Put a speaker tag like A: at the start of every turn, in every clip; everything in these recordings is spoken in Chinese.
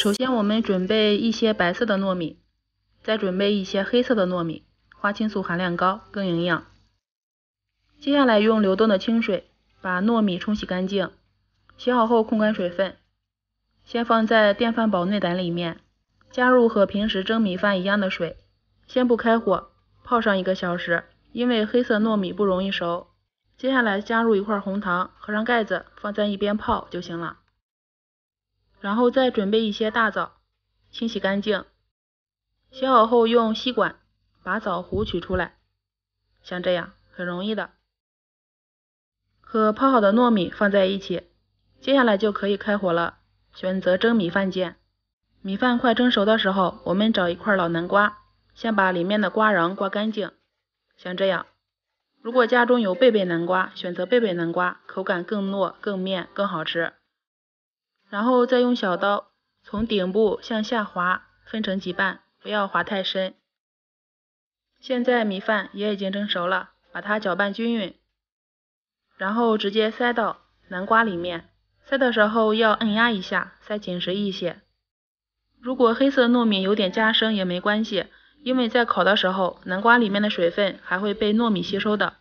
A: 首先我们准备一些白色的糯米，再准备一些黑色的糯米，花青素含量高，更营养。接下来用流动的清水把糯米冲洗干净，洗好后控干水分，先放在电饭煲内胆里面，加入和平时蒸米饭一样的水，先不开火，泡上1个小时，因为黑色糯米不容易熟。接下来加入1块红糖，合上盖子放在一边泡就行了。然后再准备一些大枣，清洗干净，洗好后用吸管把枣核取出来，像这样，很容易的。和泡好的糯米放在一起，接下来就可以开火了，选择蒸米饭键。米饭快蒸熟的时候，我们找1块老南瓜，先把里面的瓜瓤刮干净，像这样。如果家中有贝贝南瓜，选择贝贝南瓜，口感更糯、更面、更好吃。然后再用小刀从顶部向下划，分成几瓣，不要划太深。现在米饭也已经蒸熟了，把它搅拌均匀，然后直接塞到南瓜里面。塞的时候要按压一下，塞紧实一些。如果黑色糯米有点加生也没关系，因为在烤的时候，南瓜里面的水分还会被糯米吸收的。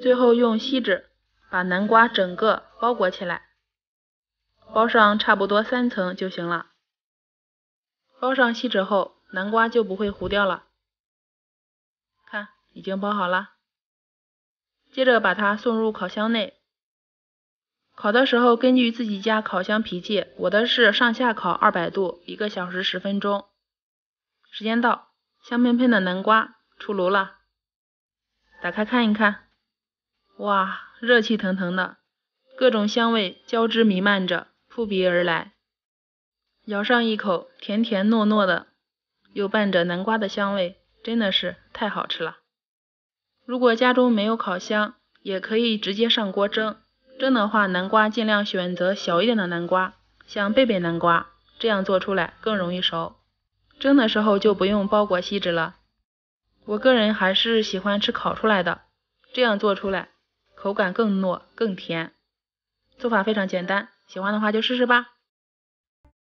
A: 最后用锡纸把南瓜整个包裹起来，包上差不多3层就行了。包上锡纸后，南瓜就不会糊掉了。看，已经包好了。接着把它送入烤箱内。烤的时候根据自己家烤箱脾气，我的是上下烤200度，1个小时10分钟。时间到，香喷喷的南瓜出炉了，打开看一看，哇，热气腾腾的，各种香味交织弥漫着，扑鼻而来。咬上一口，甜甜糯糯的，又伴着南瓜的香味，真的是太好吃了。如果家中没有烤箱，也可以直接上锅蒸。蒸的话，南瓜尽量选择小一点的南瓜，像贝贝南瓜，这样做出来更容易熟。蒸的时候就不用包裹锡纸了。我个人还是喜欢吃烤出来的，这样做出来口感更糯更甜。做法非常简单，喜欢的话就试试吧。